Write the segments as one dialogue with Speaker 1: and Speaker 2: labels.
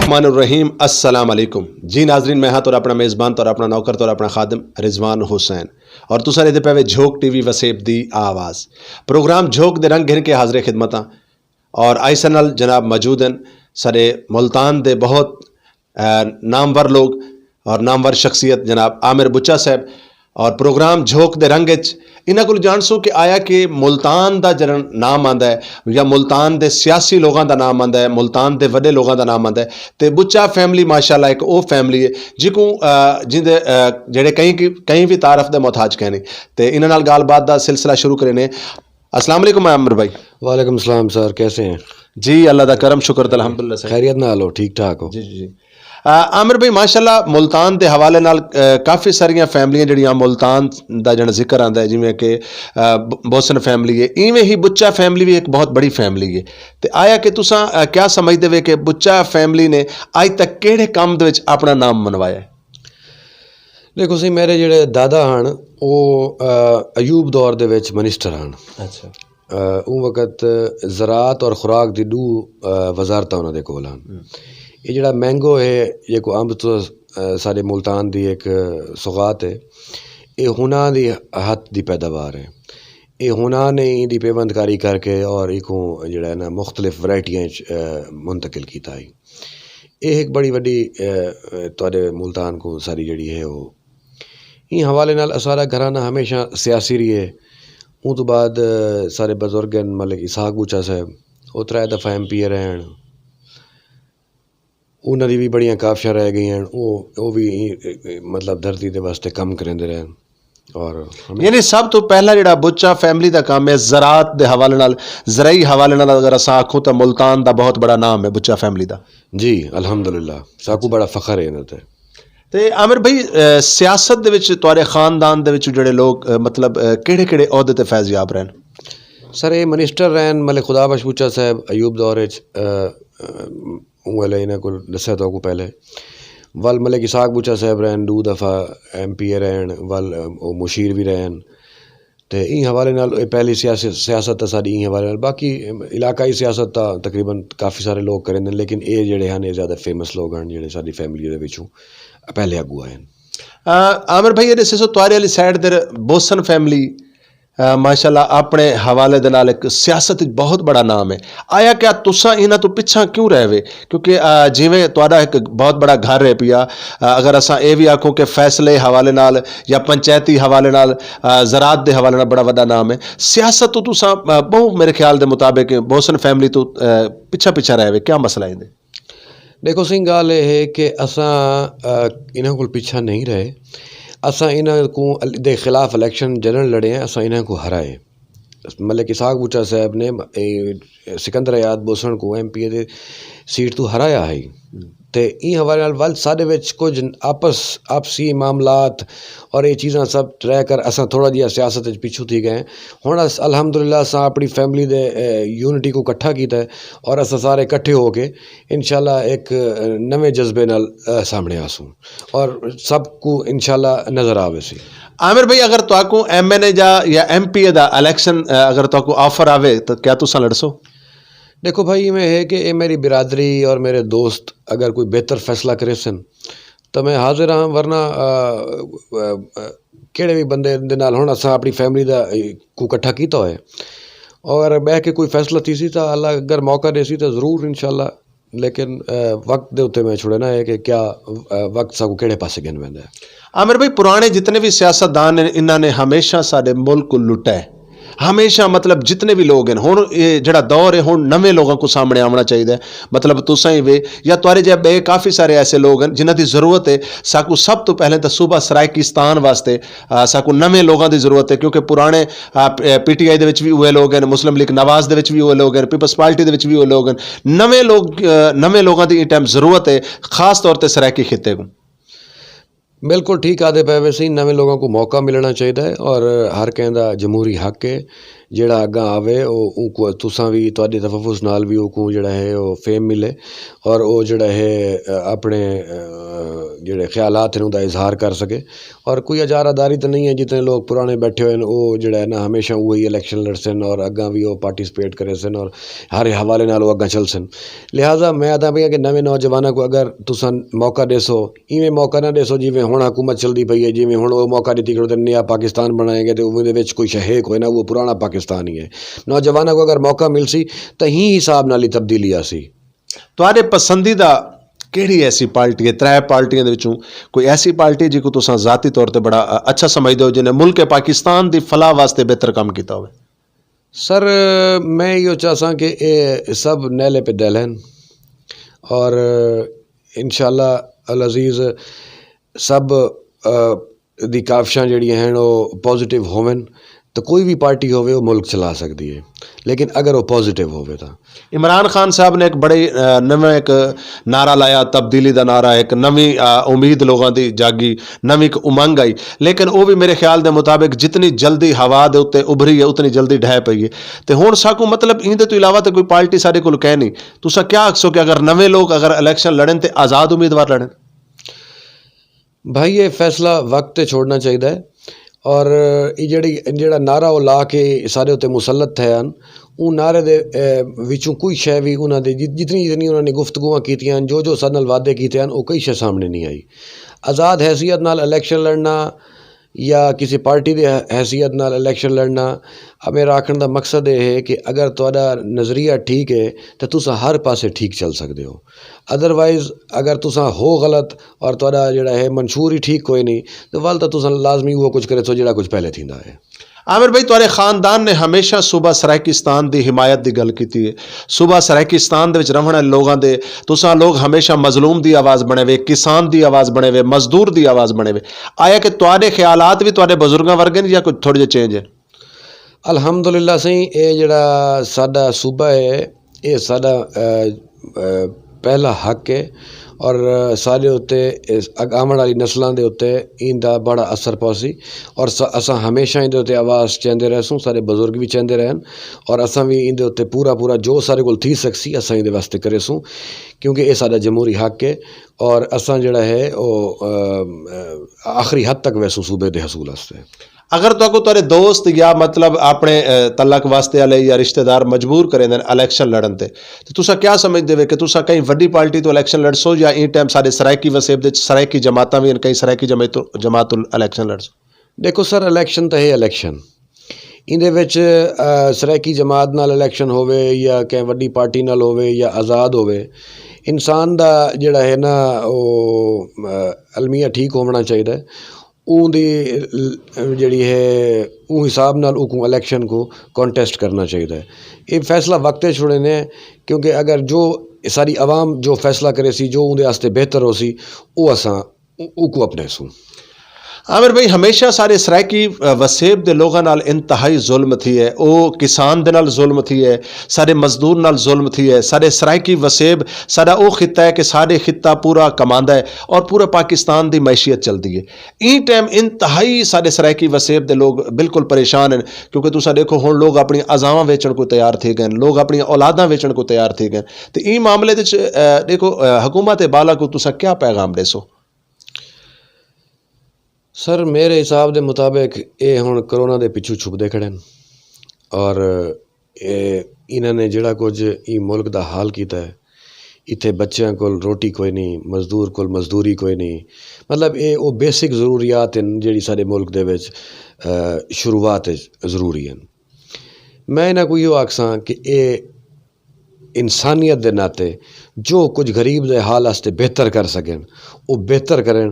Speaker 1: रहीम अस्सलाम वालेकुम जी नाजरीन, मैं हाँ तो अपना मेज़बान तो अपना नौकर तो अपना खादिम रिजवान हुसैन और तुसा ने पे झोंक टीवी वसेब दी आवाज़ प्रोग्राम झोंक दे रंग घिन के हाज़िर खिदमत और आइसा नाल जनाब मौजूद हैं सारे मुल्तान दे बहुत नामवर लोग और नामवर शख्सियत जनाब आमिर बुच्चा साहब और प्रोग्राम झोंक दे रंग इन्हों को जानसो कि आया कि मुल्तान का जरा नाम आता है या मुल्तान के सियासी लोगों का नाम आता है, मुल्तान के वड्डे लोगों का नाम आता है। तो बुच्चा फैमिली माशाल्लाह एक वो फैमिली है जिको जिंदे जेड़े कहीं भी तारफ के मोहताज कहने। तो इन्होंने नाल गलबात का सिलसिला शुरू करें। अस्सलाम वालेकुम आमिर भाई।
Speaker 2: वालेकुम सलाम सर, कैसे हैं?
Speaker 1: जी अल्लाह का करम शुक्र अल्हम्दुलिल्लाह।
Speaker 2: खैरियत ना लो, ठीक ठाक हो?
Speaker 1: जी जी जी। आमिर भाई माशाल्लाह मुल्तान के हवाले नाल काफ़ी सारिया फैमिलियां जड़ियाँ मुल्तान का जरा जिक्र आता है, जिमें कि बोसन फैमिली है, इवें ही बुच्चा फैमिली भी एक बहुत बड़ी फैमिली है। तो आया कि तुसा क्या समझते हो कि बुच्चा फैमिली ने अज तक किहड़े काम दे विच अपना नाम मनवाया है?
Speaker 2: देखो सी मेरे जेड़े दादा हन वो अयूब दौर दे विच मिनिस्टर हन।
Speaker 1: अच्छा।
Speaker 2: उस वक्त ज़राअत और खुराक दी दू वजारत उन्होंने कोल हन। ये जड़ा मैंगो है, ये को अंब तो सारे मुल्तान दी एक सौगात है। ये हुना दी हथ दी पैदावार है। ये हुना ने इहदी पेवंदकारी करके और इको जड़ा ना मुख्तलिफ वैरायटियां मुंतकिल कीता है। ये एक बड़ी वड्डी तुहाडे मुल्तान को सारी जड़ी है वो इन हवाले नाल सारा घराना हमेशा सियासी रही है। उस तो बाद सारे बजुर्ग मलिक इसहाक बूचा साहब वो 3 दफ़ा MP रहे हैं। उन्होंने भी बड़ियां काफियां रह गई हैं। वो भी मतलब धरती के वास्ते कम करेंदे रहे और
Speaker 1: यानी सब तो पहला जो बुच्चा फैमिली का काम है ज़राअत के हवाले नाल, ज़राई हवाले नाल अगर अस आखूँ तो मुल्तान का बहुत बड़ा नाम है बुच्चा फैमिली का।
Speaker 2: जी अल्हम्दुलिल्लाह, साकू बड़ा फखर है इन्हां ते।
Speaker 1: ते आमिर भाई सियासत दे विच तुहाडे खानदान दे विच जेड़े लोग मतलब केड़े केड़े ओहदे ते फैज़याब रहन?
Speaker 2: सर ये मिनिस्टर रहन मलिक खुदा बख्श बूचा साहब अयूब दौर वाले इन्हें को दस्या तो को पहले वल मलिक इसहाक बूचा साहब रहन 2 दफ़ा MP रहन वल मुशीर भी रहन। तो इन हवाले नाल पहली सियासत साड़ी इन हवाले नाल, बाकी इलाकाई सियासत तकरीबन काफ़ी सारे लोग करेंदे, लेकिन ये जेड़े हैं ज़्यादा फेमस लोग हैं जेड़े साडी फैमिली दे विचों पहले अगू आए हैं।
Speaker 1: आमिर भाई ये दसो तुहाडे वाली साइड दे बोसन फैमिली माशाल्लाह अपने हवाले दे नाल एक सियासत बहुत बड़ा नाम है। आया क्या तुसा इन्हां तो पिछा क्यों रह वे? क्योंकि जिवें तुहाडा एक बहुत बड़ा घर है पिया, अगर असां ये भी आखों कि फैसले हवाले नाल या पंचायती हवाले नाल ज़राअत दे हवाले नाल बड़ा वड्डा नाम है। सियासत तो तुसा बहु मेरे ख्याल दे मुताबिक बोसन फैमिली तो पिछा पिछा रह वे, क्या मसला है?
Speaker 2: देखो सिंह गाल है कि असां इन्हां को पीछा नहीं रहे। असां इन्हां को दे खिलाफ इलेक्शन जनरल लड़े हैं, असां इन्हां को हराए। मलिक इसहाक बूचा साहब ने सिकंदर आयाद बोसन को MP दे सीट तो हराया है। तो इन हवाले नाल वल साडे विच कुछ आपसी मामलात और ये चीज़ां सब रह कर असां थोड़ा जिहा सियासत विच पिछू थी गए। हुण अल्हम्दुलिल्लाह असां अपनी फैमिली दे यूनिटी को इकट्ठा कीता है और असां सारे इकट्ठे होके इंशाल्लाह एक नवे जज्बे नाल सामने आसूं और सबको इंशाल्लाह नज़र आवे सी।
Speaker 1: आमिर भाई अगर तुहाको MNA या MP दा इलेक्शन अगर तुहाको ऑफर आवे तो क्या तुसा लड़सो?
Speaker 2: देखो भाई में है कि ये मेरी बिरादरी और मेरे दोस्त अगर कोई बेहतर फैसला करे सन तो मैं हाजिर हाँ, वरना केड़े भी बंदे दे नाल हुण असां अपनी फैमिली दा को इकट्ठा कीता होए और बह के कोई फैसला थी सी तो अल्लाह अगर मौका दे सी तो ज़रूर इंशाल्लाह, लेकिन वक्त दे उत्ते मैं छुड़ना है कि क्या वक्त साकू केड़े पासे गिन वैंदा है।
Speaker 1: आमिर भाई पुराने जितने भी सियासतदान हैं इन्होंने हमेशा साडे मुल्क को लुटा है, हमेशा मतलब जितने भी लोग हैं हुण ये जड़ा दौर है हुण नवे लोगों को सामने आना चाहिए। मतलब तुसां ही वे या तुहारे जे बे काफ़ी सारे ऐसे लोग हैं जिन्हां दी ज़रूरत है। साकू सब तो पहले तो सूबा सराइकिस्तान वास्ते साकू नवे लोगों की ज़रूरत है, क्योंकि पुराने PTI दे विच भी उहे लोग हैं, मुस्लिम लीग नवाज दे विच भी उहे लोग हैं, पीपल्स पार्टी दे विच भी उहे लोग हैं। नवे लोगों की टाइम ज़रूरत है, खास तौर पर सराइकी खिते को।
Speaker 2: बिल्कुल ठीक आदे पे वैसे ही नवे लोगों को मौका मिलना चाहिए और हर कहना जमहूरी हक है ਜਿਹੜਾ ਅੱਗਾ ਆਵੇ ਉਹ ਕੋ ਤੁਸਾਂ ਵੀ ਤੁਹਾਡੇ ਤਫੱਫੁਸ ਨਾਲ ਵੀ ਉਹ ਕੋ ਜਿਹੜਾ ਹੈ ਉਹ ਫੇਮ ਮਿਲੇ ਔਰ ਉਹ ਜਿਹੜਾ ਹੈ ਆਪਣੇ ਜਿਹੜੇ ਖਿਆਲਾਤ ਹਨ ਉਹਦਾ ਇਜ਼ਹਾਰ ਕਰ ਸਕੇ ਔਰ ਕੋਈ ਅਜਾਰਾਦਾਰੀ ਤਾਂ ਨਹੀਂ ਹੈ ਜਿतने ਲੋਕ ਪੁਰਾਣੇ ਬੈਠੇ ਹੋਏ ਨੇ ਉਹ ਜਿਹੜਾ ਹੈ ਨਾ ਹਮੇਸ਼ਾ ਉਹੀ ਇਲੈਕਸ਼ਨ ਲੜ ਸਨ ਔਰ ਅੱਗਾ ਵੀ ਉਹ ਪਾਰਟਿसिपेट करे सन और हर हवाले नाल वो अग्गा चल सन लिहाजा मैं आता भी कि नवे नौजवानों को अगर तुसां मौका देसो इवें मौका ना देसो जिवें हुण हुकूमत चलती पई है जिवें हुण वो मौका दी कि नया पाकिस्तान बनाएंगे तो ਉਹਦੇ ਵਿੱਚ कोई शहेक होए ना वो पुराना पाकिस्तान ही है नौजवानों को अगर मौका मिल सी तो ही हिसाब नाल ही तब्दीली आ सी
Speaker 1: ਤੁਹਾਡੇ ਪਸੰਦੀਦਾ ਕਿਹੜੀ ਐਸੀ ਪਾਰਟੀ ਹੈ ਤਰੇ ਪਾਰਟੀਆਂ ਦੇ ਵਿੱਚੋਂ ਕੋਈ ਐਸੀ ਪਾਰਟੀ ਜਿਹਨੂੰ ਤੁਸੀਂ ਜ਼ਾਤੀ ਤੌਰ ਤੇ ਬੜਾ ਅੱਛਾ ਸਮਝਦੇ ਹੋ ਜਿਹਨੇ ਮੁਲਕ ਪਾਕਿस्तान ਦੀ ਫਲਾਹ ਵਾਸਤੇ ਬਿਹਤਰ ਕੰਮ ਕੀਤਾ ਹੋਵੇ
Speaker 2: सर मैं यो चाहता कि ये सब नैले पे दहलन और इंशाल्लाह अल अजीज़ सब दी काविशां जिहड़ियां हैं वो पॉजिटिव होवन तो कोई भी पार्टी होवे वो मुल्क चला सकती है लेकिन अगर वो पॉजिटिव होवे तो
Speaker 1: इमरान खान साहब ने एक बड़े नवा एक नारा लाया तब्दीली का नारा एक नवी उम्मीद लोगों की जागी नवी एक उमंग आई लेकिन वो भी मेरे ख्याल के मुताबिक जितनी जल्दी हवा के उत्ते उभरी है उतनी जल्दी ढह पई है तो हुण साकू मतलब इहदे तो इलावा तो कोई पार्टी साडे कोल कह नहीं तुसां क्या आखसो कि अगर नवे लोग अगर इलैक्शन लड़न तो आज़ाद उम्मीदवार लड़न
Speaker 2: भाई ये फैसला वक्त ते छोड़ना चाहिए और ये ਜਿਹੜਾ ਨਾਰਾ ਉਹ ਲਾ ਕੇ ਸਾਰੇ ਉੱਤੇ ਮੁਸਲਤ ਹੈ ਹਨ ਉਹ ਨਾਰੇ ਦੇ ਵਿੱਚੋਂ ਕੋਈ ਸ਼ੈ ਵੀ ਉਹਨਾਂ ਦੇ ਜਿਤਨੀ ਉਹਨਾਂ ਨੇ ਗੁਫ਼ਤਗੂਆਂ ਕੀਤੀਆਂ ਜੋ ਸਾਡੇ ਨਾਲ ਵਾਅਦੇ ਕੀਤੇ ਹਨ ਉਹ ਕੋਈ ਸ਼ੈ ਸਾਹਮਣੇ ਨਹੀਂ ਆਈ ਆਜ਼ਾਦ ਹੈਸੀਅਤ ਨਾਲ ਇਲੈਕਸ਼ਨ ਲੜਨਾ या किसी पार्टी की हैसियत नाल इलैक्शन लड़ना मेरा आखण का मकसद यह है कि अगर तुहाडा नज़रिया ठीक है तो तुसां हर पासे ठीक चल सकते हो अदरवाइज़ अगर तुसां हो गलत और तुहाडा जिहड़ा है मंशूर ही ठीक कोई नहीं तो वल तो तुसां लाजमी वो कुछ करे सो जिहड़ा कुछ पहले थींदा है
Speaker 1: आमिर भाई तुहाडे खानदान ने हमेशा सूबा सराइकिस्तान की हिमायत की गल की है सूबा सराइकिस्तान दे विच रहण वाले लोगों के तुसां लोग हमेशा मजलूम की आवाज़ बने हुए किसान की आवाज़ बने हुए मजदूर की आवाज़ बने हुए आया कि तुहाडे ख्यालात भी तुहाडे बजुर्गों वर्गे ने या कुछ थोड़े जे चेंज है
Speaker 2: अल्हम्दुलिल्लाह सही ये जिहड़ा साडा सूबा है ये साडा पहला हक है और सारे उत्ते आवन वाली नस्लों के उत्ते इंदा बड़ा असर पौसी और असां हमेशा इंदे उत्ते आवाज़ चेंदे रहसूं सारे बजुर्ग भी चेंदे रहन और असां भी इंदे उत्ते पूरा जो सारे कोल थी सकसी असां इंदे वास्ते करेसूं क्योंकि ये साडा जमहूरी हक है और असां जिहड़ा है वो आखिरी हद तक वैसूं सूबे दे हसूल वास्ते
Speaker 1: अगर तो तेरे दोस्त या मतलब अपने तलक वास्ते वाले या रिश्तेदार मजबूर करें इलैक्शन लड़न ते तो तुसा क्या समझते हो कि तुसा कहीं वड्डी पार्टी तो इलैक्शन लड़सो या इन टाइम सारे सराइकी वसेब दे सराइकी जमातां भी कई सराइकी जमात इलैक्शन लड़सो
Speaker 2: देखो सर इलैक्शन तो है इलैक्शन इंदे विच सराइकी जमात नाल इलैक्शन होवे या कहीं वड्डी पार्टी नाल होवे या आज़ाद होवे इंसान दा जिहड़ा है ना वो अलमिया ठीक होना चाहिए उनकी जी है वो हिसाब नाल उनको इलैक्शन को कॉन्टेस्ट करना चाहिए ये फैसला वक्त छोड़े ने क्योंकि अगर जो सारी आवाम जो फैसला करे सी जो उनके वास्ते बेहतर हो सी वो असां उको अपने सूं
Speaker 1: आमिर भाई हमेशा सारे सराइकी वसेब के लोगों नाल इंतहाई जुल्म थी है वो किसान दे नाल जुल्म थी है सारे मजदूर नाल जुल्म थी है सारे सराइकी वसेब सारा वो खिता है कि सारे खिता पूरा कमांदा है और पूरे पाकिस्तान की मैशियत चलती है इन टाइम इंतहाई सारे सराइकी वसेब के लोग बिल्कुल परेशान हैं क्योंकि तुसा देखो हुण लोग अपनी अजावां वेचण को तैयार थे गए लोग अपनी औलादां वेचण को तैयार थे गए तो इन मामले देखो हुकूमत बाला को तुसा क्या पैगाम देसो
Speaker 2: सर मेरे हिसाब के मुताबिक ये हुण करोना के पिछू छुपते खड़े और इन्होंने जिहड़ा कुछ ई मुल्क का हाल किया है इत्थे बच्चों को रोटी कोई नहीं मजदूर को मजदूरी कोई नहीं मतलब ये वो बेसिक जरूरियात हैं जिहड़ी साडे मुल्क दे विच शुरुआत जरूरी हैं मैं इन्हां को इहो आखसां कि ये इंसानियत के नाते जो कुछ गरीब के हाल वास्ते बेहतर कर सकें वो बेहतर करें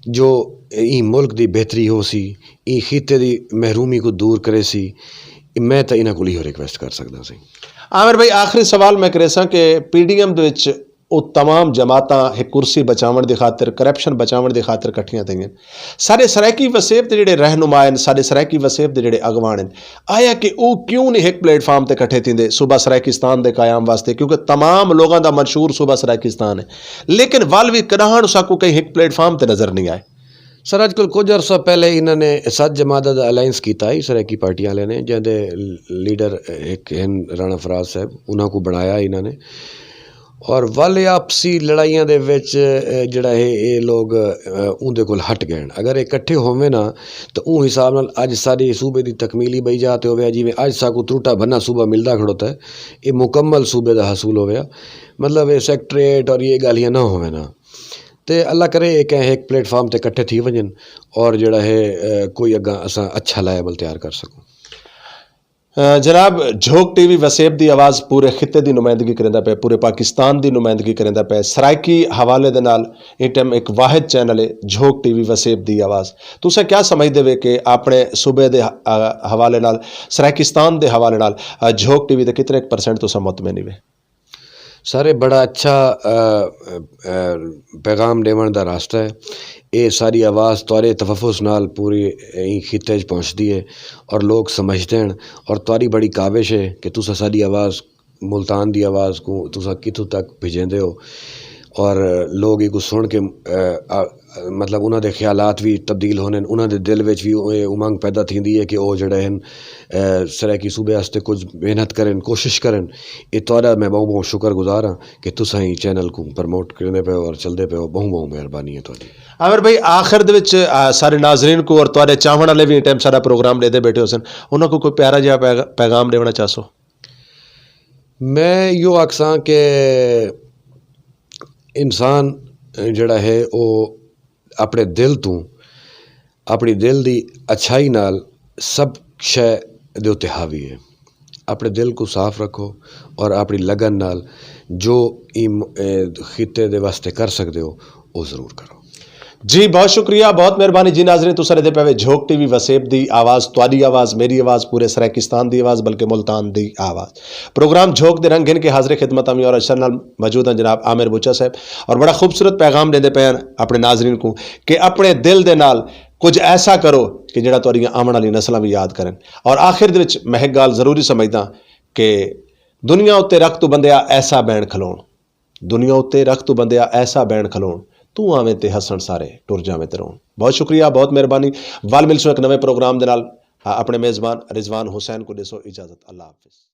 Speaker 2: जो ई मुल्क की बेहतरी हो सी ई खिते की महरूमी को दूर करे सी मैं तो इन्हां को रिक्वेस्ट कर सकता सी
Speaker 1: आमिर भाई आखिरी सवाल मैं करे कि PDM दे विच वो तमाम जमातां एक कुर्सी बचावन की खातर करप्शन बचावन की खातर कट्ठियां थी सारे सराइकी वसेब के जिहड़े रहनुमा हैं सारे सराइकी वसेब के जिहड़े अगवान हैं आया कि वो क्यों नहीं एक प्लेटफार्म पर कट्ठे थींदे सूबा सराइकिस्तान के कायम वास्ते क्योंकि तमाम लोगों का मशहूर सूबा सराइकिस्तान है लेकिन वल भी कदां साकू कहीं एक प्लेटफार्म पर नज़र नहीं आए
Speaker 2: सर अजकल कुछ अरसा पहले इन्होंने 7 जमात का अलायंस किया ही सराकी पार्टी वाले ने, जिंदे लीडर एक हैं राणा फराज साहब, उन्होंने बनाया इन्होंने। और वाले आपसी लड़ाइयां दे विच जिहड़ा ये लोग उनके कोल हट गए। अगर इकट्ठे होवे ना तो उस हिसाब नाल अज सारे सूबे की तकमीली बई जाते हो, जिमें अज साकू त्रुटा भन्ना सूबा मिलता खड़ोता है, ये मुकम्मल सूबे का हसूल हो गया। मतलब ये सैक्ट्रेट और ये गालियाँ ना होवे ना, तो अल्लाह करे एक प्लेटफॉर्म ते इकट्ठे थी वजन और जड़ा है कोई अगा असा अच्छा लायबल तैयार कर सकूँ।
Speaker 1: जनाब झोक टीवी वसेब की आवाज़ पूरे खिते की नुमाइंदगी करेंदा पे, पूरे पाकिस्तान की नुमाइंदगी करेंदा पे। सराइकी हवाले दे नाल इस टाइम एक वाहिद चैनल है झोक टीवी वसेब की आवाज़। तुसें क्या समझते वे कि अपने सूबे के हवाले नाल, सराइकिस्तान के हवाले नाल झोक टीवी के कितने % तुसें मुतमईन वे?
Speaker 2: सारे बड़ा अच्छा पैगाम देवन का रास्ता है। ये सारी आवाज़ तुहारे तफफुस नाल पूरी खिते च पहुँचती है और लोग समझते हैं। और तुहारी बड़ी काविश है कि तुसा सारी आवाज़ मुल्तान की आवाज़ को तुसा कितों तक भेजेंदे हो और लोग ये सुन के मतलब उन्होंने ख्यालात भी तब्दील होने, उन्होंने दिल में भी उमंग पैदा थी है कि वह जड़े हैं सराइकी सूबे वास्ते कुछ मेहनत करें, कोशिश करें। ये तुहारा मैं बहुत बहुत शुक्रगुजार हाँ कि तुसा ही चैनल को प्रमोट करते पे और चलते पे हो। बहुत बहुत मेहरबानी है तुहाडी।
Speaker 1: आमिर भाई आखिर दे विच सारे नाजरीन को और तुहारे चाहण वाले भी टाइम सारा प्रोग्राम लेते बैठे हो सन, उन्होंने को कोई प्यारा जिहा पैगाम देना चाहसो?
Speaker 2: मैं यो आखसां कि इंसान जड़ा है वो अपने दिल तो अपनी दिल की अच्छाई नाल सब शय दे उत्ते हावी है। अपने दिल को साफ रखो और अपनी लगन नाल जो खिते दे वास्ते कर सकते हो वो ज़रूर करो।
Speaker 1: जी बहुत शुक्रिया, बहुत मेहरबानी जी नाजरीन। तुसां दे पे झोक टीवी वसेब दी आवाज़, तुहाडी आवाज़, मेरी आवाज़, पूरे सराइकिस्तान दी आवाज़, बल्कि मुल्तान दी आवाज़। प्रोग्राम झोक दे रंग गिन के हाज़िर खिदमत अमी और अशर नाल मौजूद हैं जनाब आमिर बुचा साहब, और बड़ा खूबसूरत पैगाम देंदे पे अपने नाजरीन को कि अपने दिल दे नाल कुछ ऐसा करो कि जिहड़ा तुहाडियां आने वाली नस्लां भी याद करें। और आखिर दे विच मैं एक गल जरूरी समझदा कि दुनिया उत्ते रख तू बंदिया ऐसा बैन खलोण, दुनिया उत्ते रख तू बंदिया ऐसा बैन खलोण, तू आवें ते हसन सारे टुर जावें ते रोण। बहुत शुक्रिया, बहुत मेहरबानी। वाल मिलसो एक नवे प्रोग्राम दे नाल। अपने मेज़बान रिजवान हुसैन को देसो इजाज़त। अल्लाह हाफिज़।